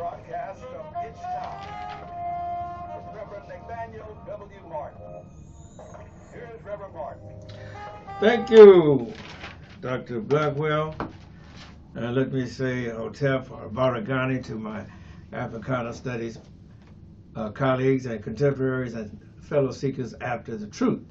broadcast from each town with Reverend Nathaniel W. Martin. Here's Reverend Martin. Thank you, Dr. Blackwell. And let me say Hotep or Baragani to my Africana Studies colleagues and contemporaries and fellow seekers after the truth.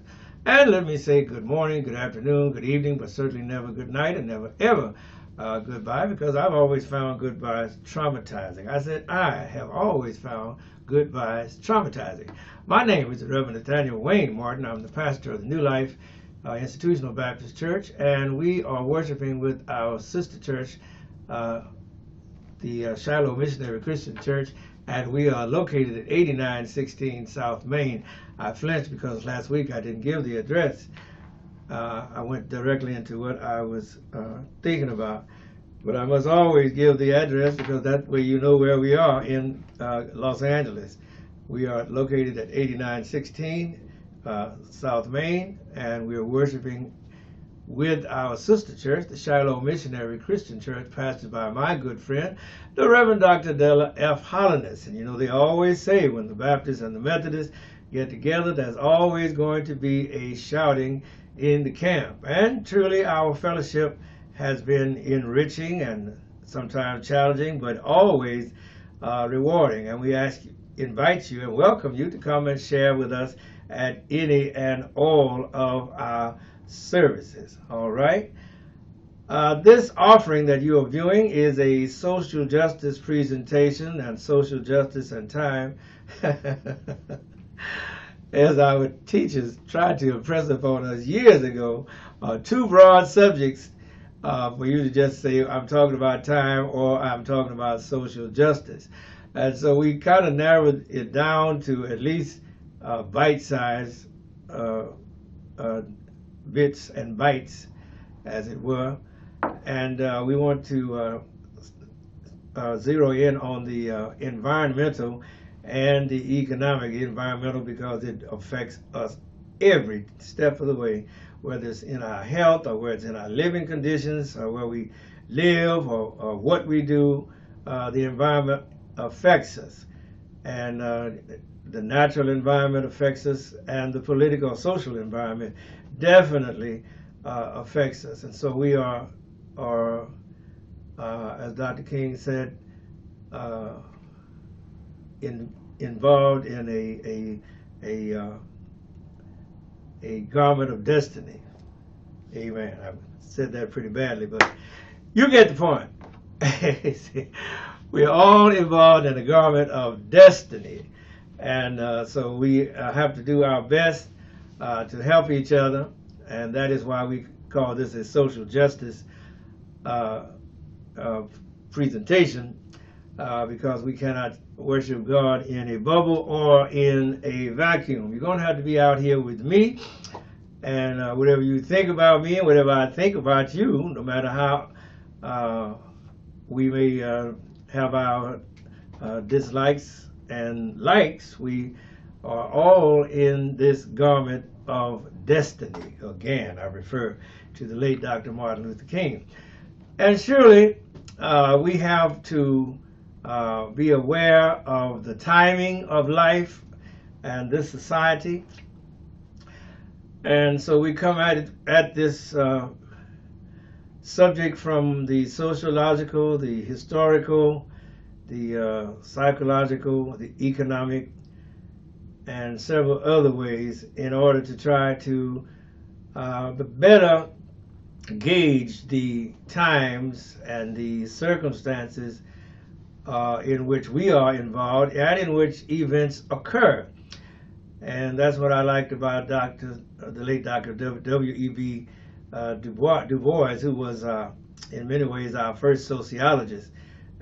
And let me say good morning, good afternoon, good evening, but certainly never good night and never ever goodbye, because I've always found goodbyes traumatizing. I said I have always found goodbyes traumatizing. My name is the Reverend Nathaniel Wayne Martin. I'm the pastor of the New Life Institutional Baptist Church, and we are worshiping with our sister church, the Shiloh Missionary Christian Church, and we are located at 8916 South Main. I flinched because last week I didn't give the address. I went directly into what I was thinking about, but I must always give the address because that way you know where we are in Los Angeles. We are located at 8916 South Main, and we are worshiping with our sister church, the Shiloh Missionary Christian Church, pastored by my good friend, the Reverend Dr. Della F. Holliness. And you know, they always say when the Baptists and the Methodists get together, there's always going to be a shouting in the camp. And truly, our fellowship has been enriching and sometimes challenging, but always rewarding. And we invite you and welcome you to come and share with us at any and all of our services. All right. This offering that you are viewing is a social justice presentation, and social justice and time, as our teachers tried to impress upon us years ago, are two broad subjects for you to just say, I'm talking about time or I'm talking about social justice. And so we kind of narrowed it down to at least bite-sized bits and bytes, as it were. And we want to zero in on the environmental and the economic. Environmental because it affects us every step of the way, whether it's in our health or whether it's in our living conditions or where we live or what we do. The environment affects us, and the natural environment affects us, and the political social environment definitely affects us. And so we are as Dr. King said, involved in a garment of destiny. Amen. I said that pretty badly, but you get the point. We're all involved in a garment of destiny, and so we have to do our best to help each other, and that is why we call this a social justice presentation, because we cannot worship God in a bubble or in a vacuum. You're going to have to be out here with me, and whatever you think about me and whatever I think about you, no matter how we may have our dislikes and likes, we are all in this garment of destiny. Again, I refer to the late Dr. Martin Luther King. And surely we have to be aware of the timing of life and this society. And so we come at this subject from the sociological, the historical, the psychological, the economic, and several other ways in order to try to better gauge the times and the circumstances in which we are involved and in which events occur. And that's what I liked about the late Dr. W.E.B. Du Bois, who was in many ways our first sociologist.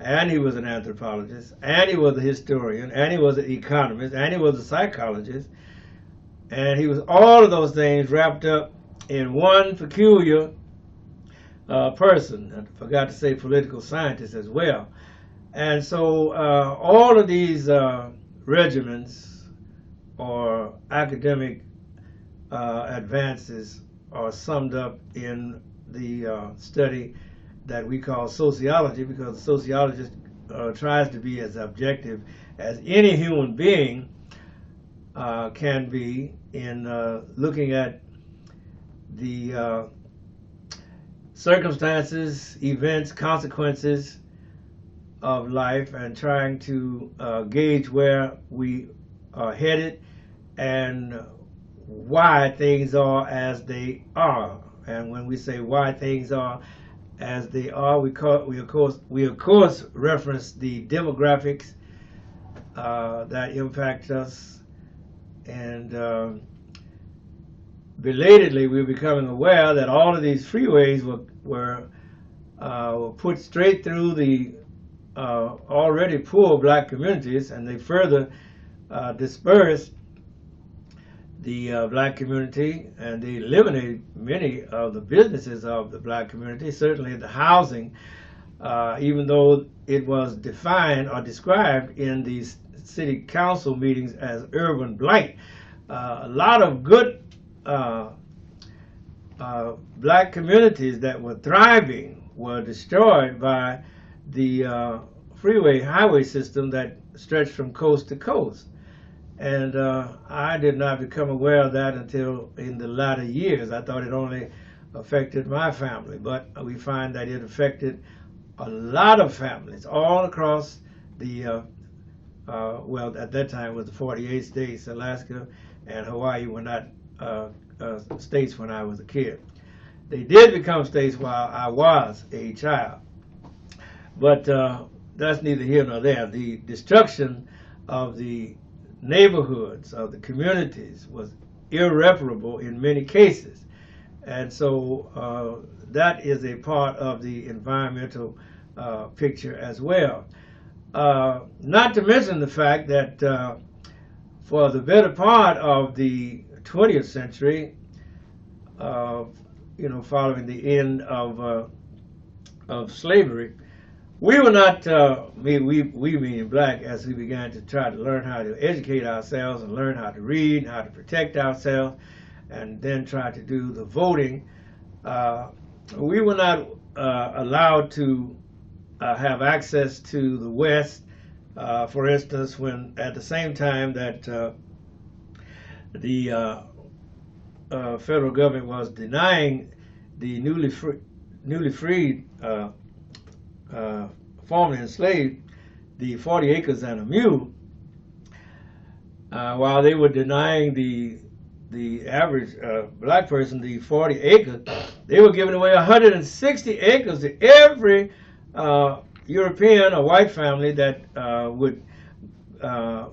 And he was an anthropologist, and he was a historian, and he was an economist, and he was a psychologist. And he was all of those things wrapped up in one peculiar person. I forgot to say political scientist as well. And so all of these regimens or academic advances are summed up in the study that we call sociology, because the sociologist tries to be as objective as any human being can be in looking at the circumstances, events, consequences of life, and trying to gauge where we are headed and why things are as they are. And when we say why things are as they are, we of course reference the demographics that impact us, and belatedly we're becoming aware that all of these freeways were put straight through the already poor black communities, and they further dispersed the black community, and they eliminated many of the businesses of the black community, certainly the housing, even though it was defined or described in these city council meetings as urban blight. A lot of good black communities that were thriving were destroyed by the freeway highway system that stretched from coast to coast. And I did not become aware of that until in the latter years. I thought it only affected my family, but we find that it affected a lot of families all across the, well, at that time it was the 48 states. Alaska and Hawaii were not states when I was a kid. They did become states while I was a child. But that's neither here nor there. The destruction of the neighborhoods, of the communities, was irreparable in many cases. And so that is a part of the environmental picture as well. Not to mention the fact that for the better part of the 20th century, following the end of slavery, we were not, we meaning black, as we began to try to learn how to educate ourselves and learn how to read, how to protect ourselves, and then try to do the voting. We were not allowed to have access to the West, for instance, when at the same time that the federal government was denying the newly freed formerly enslaved the 40 acres and a mule, while they were denying the average black person the 40 acres, they were giving away 160 acres to every European or white family that would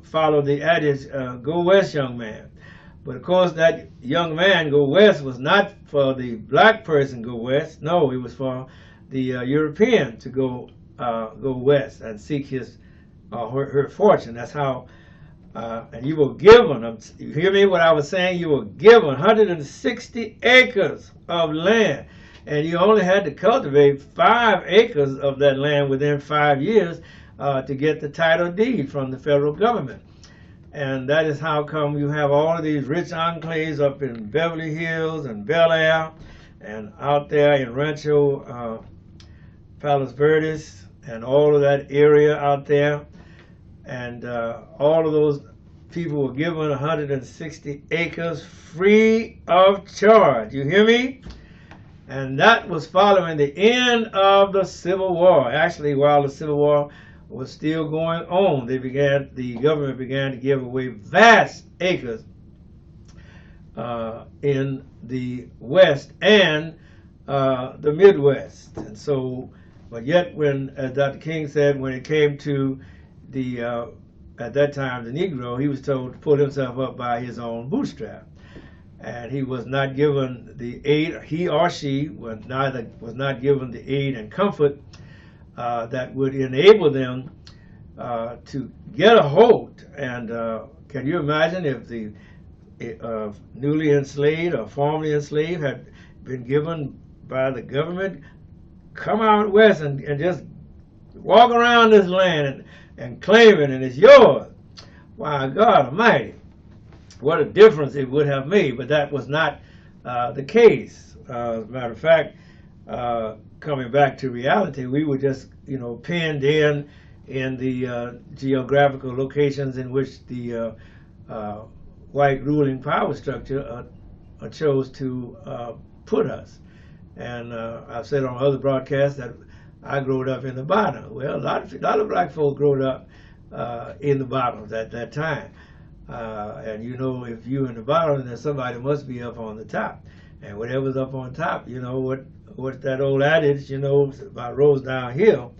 follow the adage, go west, young man. But of course that young man, go west, was not for the black person go west. No, it was for the European to go west and seek his her fortune. That's how, and you were given, you hear me what I was saying? You were given 160 acres of land, and you only had to cultivate 5 acres of that land within 5 years to get the title deed from the federal government. And that is how come you have all of these rich enclaves up in Beverly Hills and Bel Air and out there in Rancho Palos Verdes and all of that area out there. And all of those people were given 160 acres free of charge. You hear me? And that was following the end of the Civil War. Actually, while the Civil War was still going on, the government began to give away vast acres in the West and the Midwest. And so, but yet when, as Dr. King said, when it came to the, at that time, the Negro, he was told to pull himself up by his own bootstrap. And he was not given the aid, he or she was not given the aid and comfort that would enable them to get a hold. And can you imagine if the newly enslaved or formerly enslaved had been given by the government, come out west and just walk around this land and claim it and it's yours. Why, God Almighty, what a difference it would have made. But that was not the case. As a matter of fact, coming back to reality, we were just, penned in in the geographical locations in which the white ruling power structure chose to put us. And I've said on other broadcasts that I grew up in the bottom. Well, a lot of black folk grew up in the bottoms at that time. And you know, if you're in the bottom, then somebody must be up on the top. And whatever's up on top, you know, what's that old adage, you know, about rolls downhill.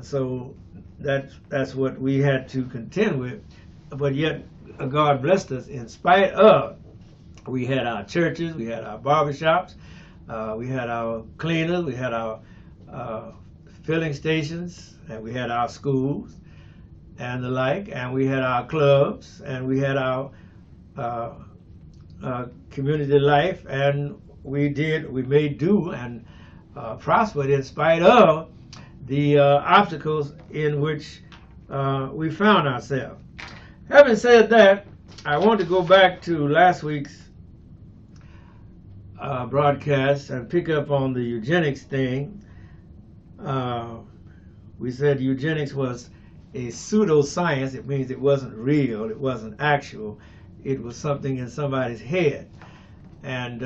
So that's what we had to contend with. But yet, God blessed us in spite of. We had our churches, we had our barbershops, we had our cleaners, we had our filling stations, and we had our schools and the like, and we had our clubs, and we had our community life, and we made do and prospered in spite of the obstacles in which we found ourselves. Having said that, I want to go back to last week's broadcast and pick up on the eugenics thing. We said eugenics was a pseudoscience. It means it wasn't real, it wasn't actual, it was something in somebody's head. And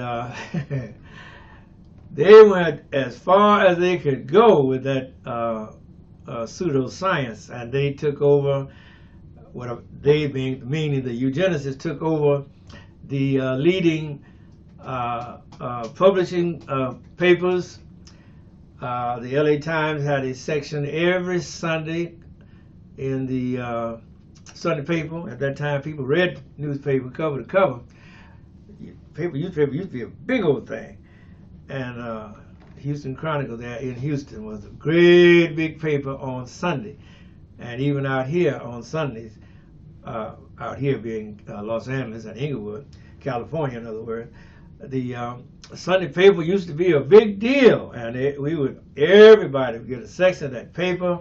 they went as far as they could go with that pseudoscience, and they took over, meaning the eugenicists took over the leading publishing papers. The LA Times had a section every Sunday in the Sunday paper. At that time, people read newspaper cover to cover. Newspaper used to be a big old thing. And Houston Chronicle there in Houston was a great big paper on Sunday. And even out here on Sundays, out here being Los Angeles and Inglewood, California in other words, the Sunday paper used to be a big deal, and everybody would get a section of that paper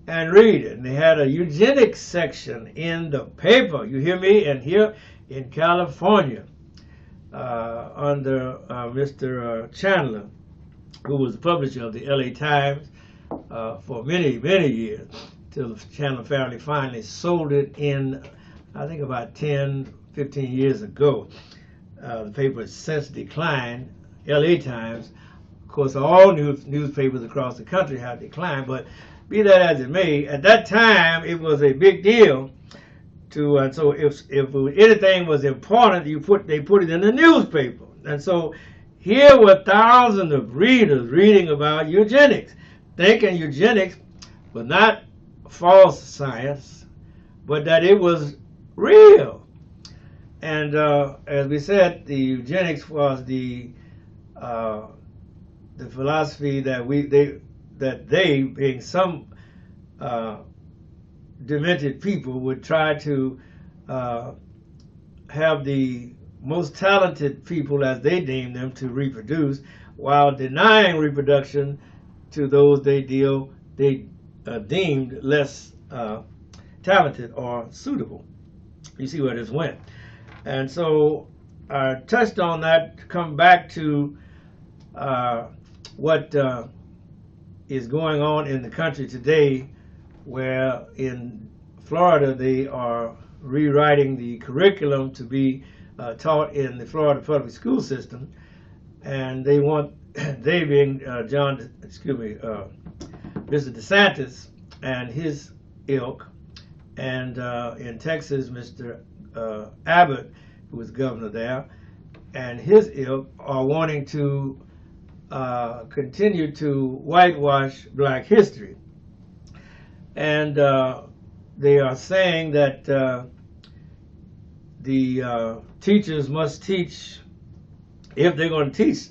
and read it. And they had a eugenics section in the paper. You hear me? And here in California, under Mr. Chandler, who was the publisher of the LA Times for many, many years, till the Chandler family finally sold it in, I think, about 10, 15 years ago. The paper has since declined, LA Times. Of course, all newspapers across the country have declined, but be that as it may, at that time it was a big deal to, and so if anything was important, they put it in the newspaper. And so here were thousands of readers reading about eugenics, thinking eugenics was not false science, but that it was real. And as we said, the eugenics was the philosophy that they being some demented people, would try to have the most talented people, as they deemed them, to reproduce, while denying reproduction to those they deemed less talented or suitable. You see where this went. And so I touched on that to come back to what is going on in the country today, where in Florida they are rewriting the curriculum to be taught in the Florida public school system, and they want, they being Mr. DeSantis and his ilk, and in Texas, Mr. Abbott, who was governor there, and his ilk are wanting to continue to whitewash black history. And they are saying that the teachers must teach, if they're going to teach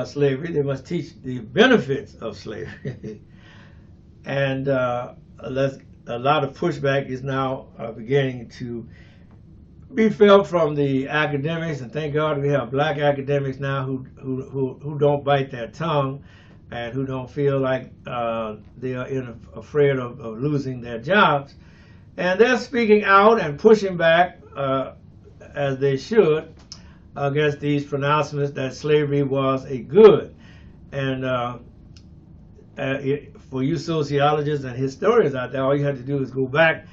slavery, they must teach the benefits of slavery. And a lot of pushback is now beginning to be felt from the academics, and thank God we have black academics now who don't bite their tongue and who don't feel like they are afraid of losing their jobs. And they're speaking out and pushing back, as they should, against these pronouncements that slavery was a good. And for you sociologists and historians out there, all you have to do is go back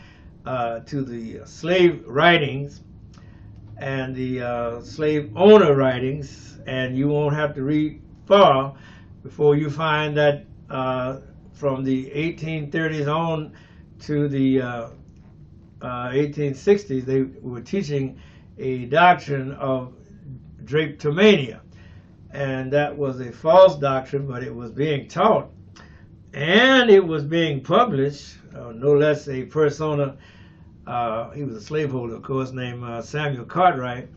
to the slave writings and the slave owner writings, and you won't have to read far before you find that from the 1830s on to the 1860s, they were teaching a doctrine of drapetomania. And that was a false doctrine, but it was being taught, and it was being published. No less a persona, he was a slaveholder, of course, named Samuel Cartwright,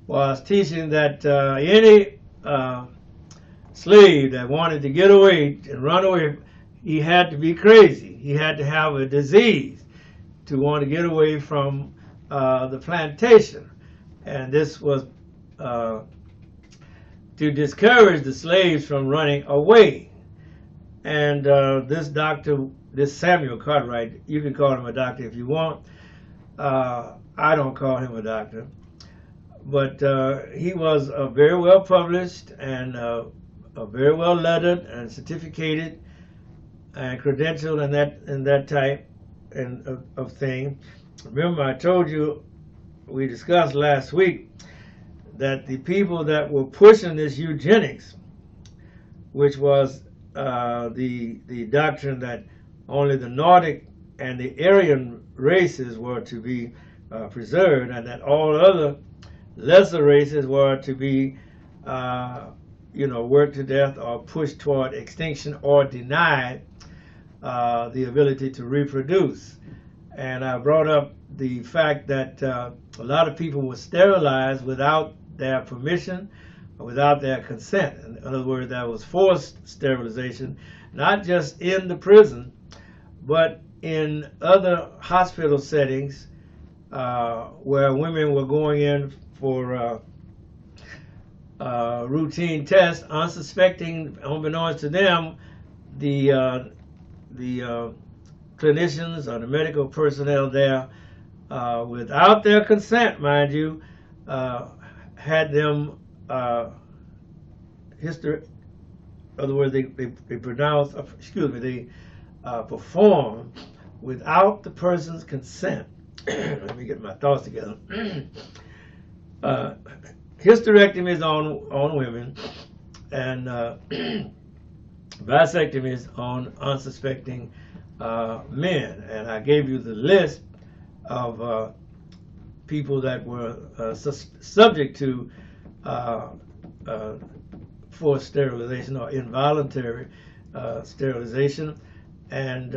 was teaching that any slave that wanted to get away and run away, he had to be crazy. He had to have a disease to want to get away from the plantation. And this was to discourage the slaves from running away. And this doctor, this Samuel Cartwright, you can call him a doctor if you want. I don't call him a doctor. But he was very well published and very well lettered and certificated and credentialed and that type of thing. Remember, I told you, we discussed last week, that the people that were pushing this eugenics, which was the doctrine that only the Nordic and the Aryan races were to be preserved, and that all other lesser races were to be, worked to death or pushed toward extinction or denied the ability to reproduce. And I brought up the fact that a lot of people were sterilized without their permission, or without their consent. In other words, that was forced sterilization, not just in the prison, but in other hospital settings where women were going in for routine tests, unsuspecting, unbeknownst to them, the clinicians or the medical personnel there, without their consent, mind you, had them in other words, they pronounced, they performed without the person's consent. Let me get my thoughts together. Hysterectomies on women, and vasectomies on unsuspecting men. And I gave you the list of people that were subject to forced sterilization or involuntary sterilization. And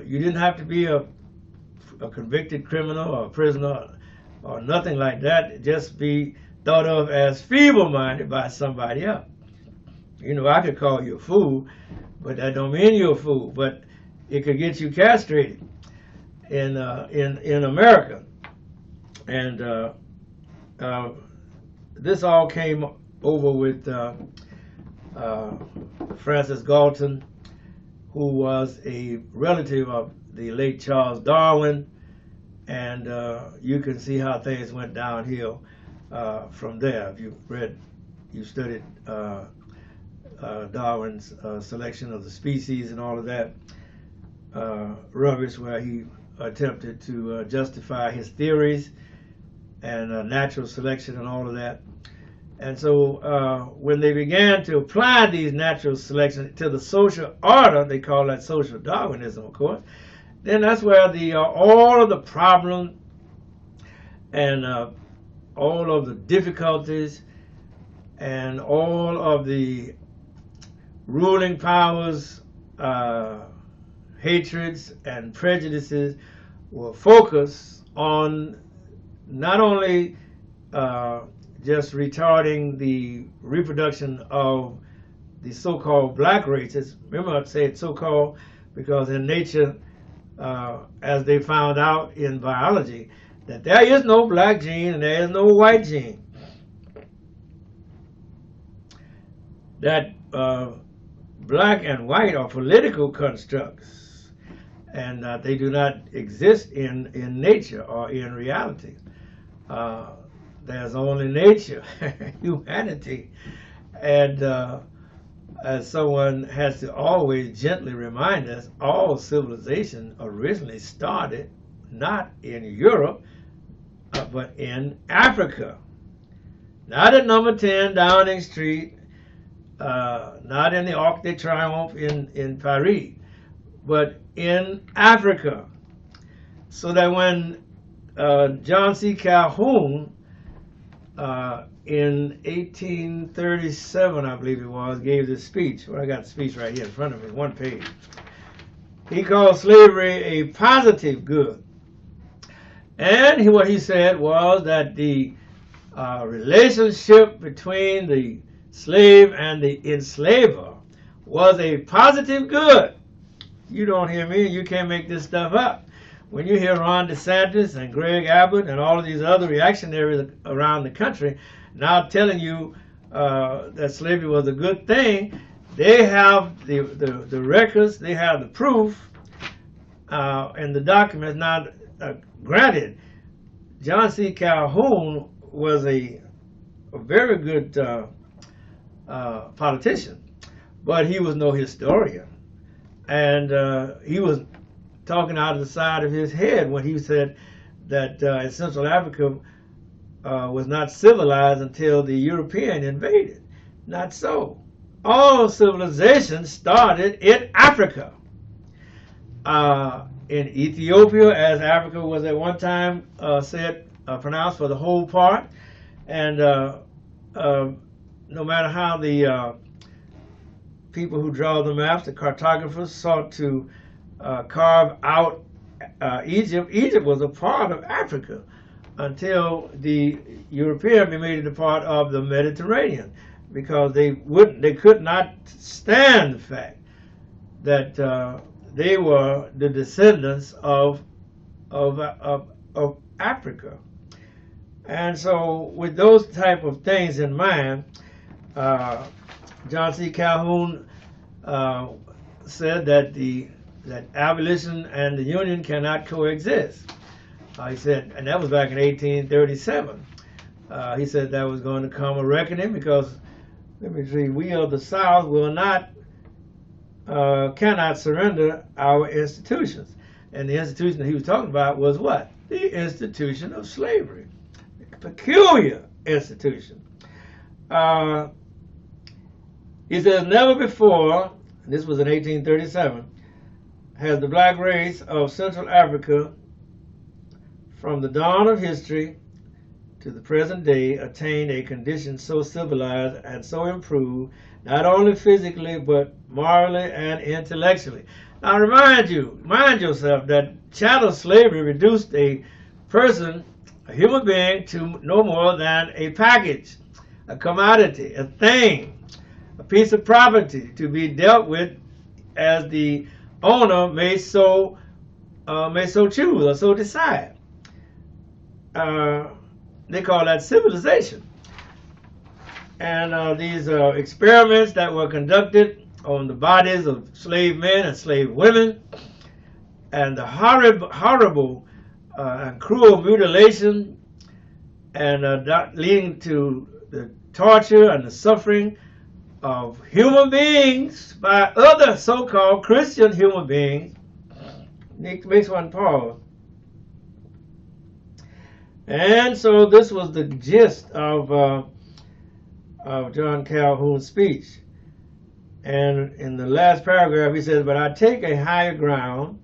you didn't have to be a convicted criminal or a prisoner or nothing like that. Just be thought of as feeble-minded by somebody else. You know, I could call you a fool, but that don't mean you're a fool. But it could get you castrated in America. And this all came over with Francis Galton, who was a relative of the late Charles Darwin, and you can see how things went downhill from there. If you studied Darwin's selection of the species and all of that rubbish, where he attempted to justify his theories and natural selection and all of that. And so when they began to apply these natural selection to the social order, they call that social Darwinism, of course, then that's where all of the problems and all of the difficulties and all of the ruling powers, hatreds and prejudices were focused on not only just retarding the reproduction of the so-called black races. Remember, I said so-called because in nature, as they found out in biology, that there is no black gene and there is no white gene. That black and white are political constructs, and they do not exist in nature or in reality. There's only nature, humanity, and as someone has to always gently remind us, all civilization originally started not in Europe, but in Africa. Not at number 10 Downing Street, not in the Arc de Triomphe in Paris, but in Africa. So that when John C. Calhoun in 1837, I believe it was, gave this speech. Well, I got the speech right here in front of me, one page. He called slavery a positive good. And what he said was that the relationship between the slave and the enslaver was a positive good. You don't hear me, you can't make this stuff up. When you hear Ron DeSantis and Greg Abbott and all of these other reactionaries around the country now telling you that slavery was a good thing, they have the records, they have the proof, and the documents. Now, granted, John C. Calhoun was a very good politician, but he was no historian. And he was talking out of the side of his head when he said that in Central Africa was not civilized until the European invaded. Not so. All civilizations started in Africa. In Ethiopia, as Africa was at one time pronounced for the whole part, and no matter how the people who draw the maps, the cartographers, sought to carve out Egypt. Egypt was a part of Africa until the Europeans made it a part of the Mediterranean, because they could not stand the fact that they were the descendants of Africa. And so, with those type of things in mind, John C. Calhoun said that abolition and the Union cannot coexist. He said, and that was back in 1837. He said that was going to come a reckoning because, let me see, we of the South will not, cannot surrender our institutions. And the institution that he was talking about was what? The institution of slavery. A peculiar institution. He says, never before, this was in 1837, has the black race of Central Africa, from the dawn of history to the present day, attained a condition so civilized and so improved, not only physically, but morally and intellectually. Now remind yourself that chattel slavery reduced a person, a human being, to no more than a package, a commodity, a thing, a piece of property to be dealt with as the owner may so choose or so decide. They call that civilization. And these experiments that were conducted on the bodies of slave men and slave women, and the horrible and cruel mutilation, and leading to the torture and the suffering of human beings by other so-called Christian human beings, makes one pause. And so this was the gist of John Calhoun's speech. And in the last paragraph he says, but I take a higher ground.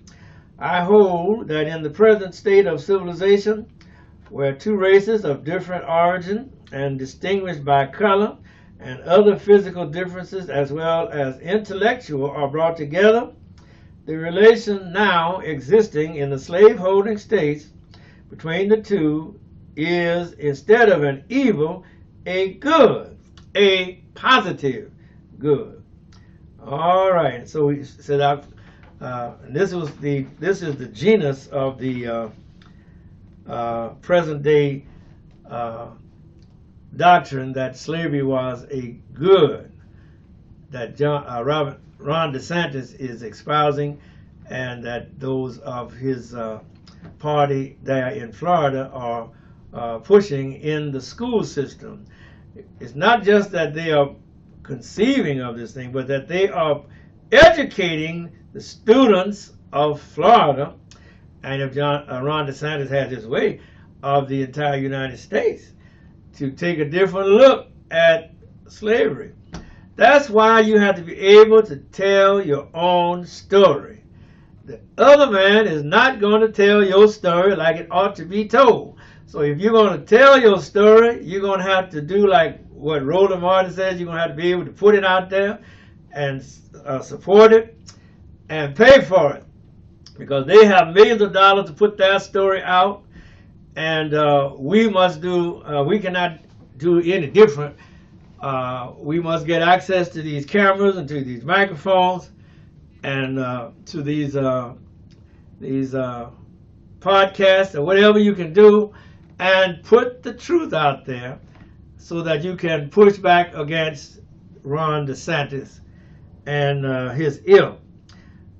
I hold that in the present state of civilization, where two races of different origin and distinguished by color and other physical differences as well as intellectual are brought together, the relation now existing in the slave-holding states between the two is, instead of an evil, a good, a positive good. All right, so we said this is the genus of the present day doctrine that slavery was a good, that Ron DeSantis is espousing, and that those of his party there in Florida are pushing in the school system. It's not just that they are conceiving of this thing, but that they are educating the students of Florida, and if Ron DeSantis has his way, of the entire United States, to take a different look at slavery. That's why you have to be able to tell your own story. The other man is not going to tell your story like it ought to be told. So if you're going to tell your story, you're going to have to do like what Roland Martin says. You're going to have to be able to put it out there and support it and pay for it, because they have millions of dollars to put their story out, and we cannot do any different. We must get access to these cameras and to these microphones and to these podcasts or whatever you can do, and put the truth out there so that you can push back against Ron DeSantis and his ilk.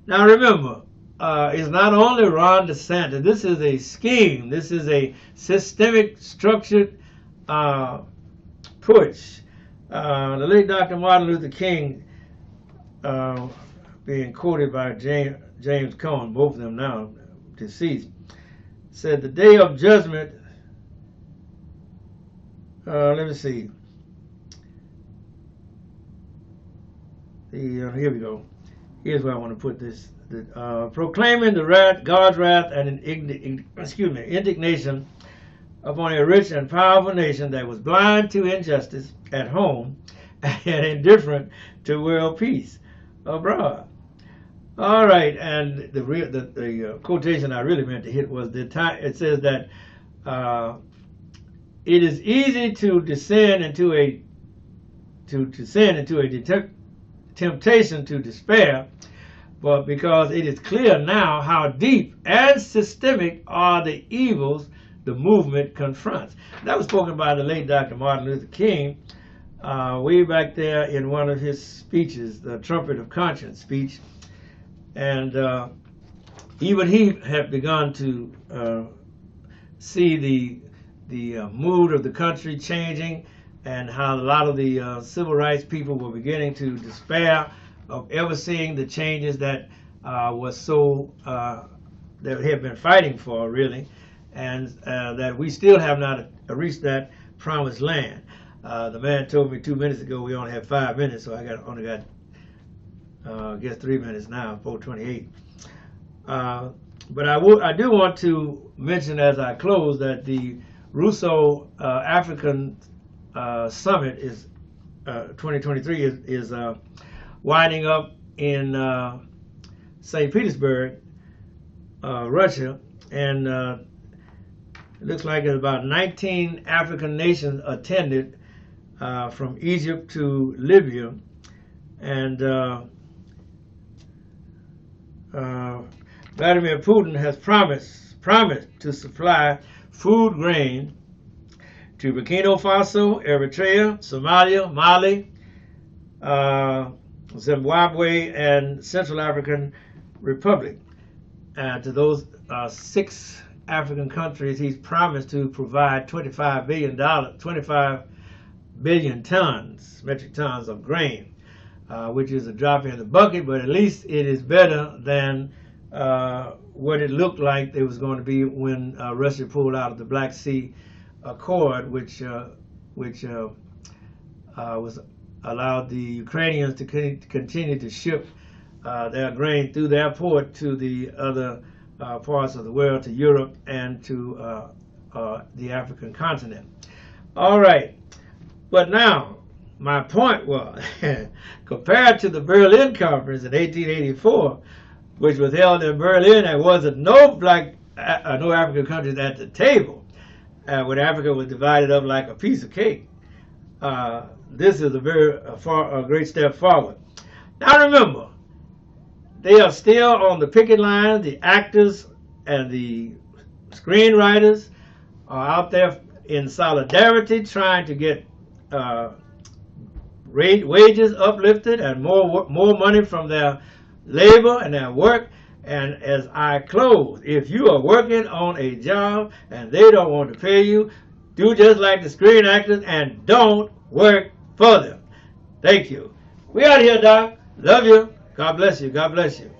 Now remember, it's not only Ron DeSantis. This is a scheme. This is a systemic, structured push. The late Dr. Martin Luther King, being quoted by James Cone, both of them now deceased, said the day of judgment, let me see. Here we go. Here's where I want to put this. Proclaiming the wrath, God's wrath and indignation upon a rich and powerful nation that was blind to injustice at home and indifferent to world peace abroad. All right, and the quotation I really meant to hit was it says that it is easy to descend into a temptation to despair, but because it is clear now how deep and systemic are the evils the movement confronts. That was spoken by the late Dr. Martin Luther King way back there in one of his speeches, the Trumpet of Conscience speech. And even he had begun to see the mood of the country changing, and how a lot of the civil rights people were beginning to despair of ever seeing the changes that was so that we have been fighting for, really, and that we still have not reached that promised land. The man told me 2 minutes ago we only have 5 minutes, so I only got I guess 3 minutes now, 4:28. But I do want to mention as I close that the Russo African Summit is 2023 is winding up in St. Petersburg, Russia, and it looks like about 19 African nations attended, from Egypt to Libya, and Vladimir Putin has promised to supply food grain to Burkina Faso, Eritrea, Somalia, Mali, Zimbabwe, and Central African Republic. And to those 6 African countries, he's promised to provide $25 billion metric tons of grain, which is a drop in the bucket, but at least it is better than what it looked like it was going to be when Russia pulled out of the Black Sea Accord, which was allowed the Ukrainians to continue to ship their grain through their port to the other parts of the world, to Europe and to the African continent. All right, but now my point was, compared to the Berlin Conference in 1884, which was held in Berlin, there wasn't no African countries at the table, when Africa was divided up like a piece of cake. This is a great step forward. Now remember, they are still on the picket line. The actors and the screenwriters are out there in solidarity, trying to get wages uplifted and more money from their labor and their work. And as I close, if you are working on a job and they don't want to pay you, do just like the screen actors and don't work for them. Thank you. We out here, Doc. Love you. God bless you. God bless you.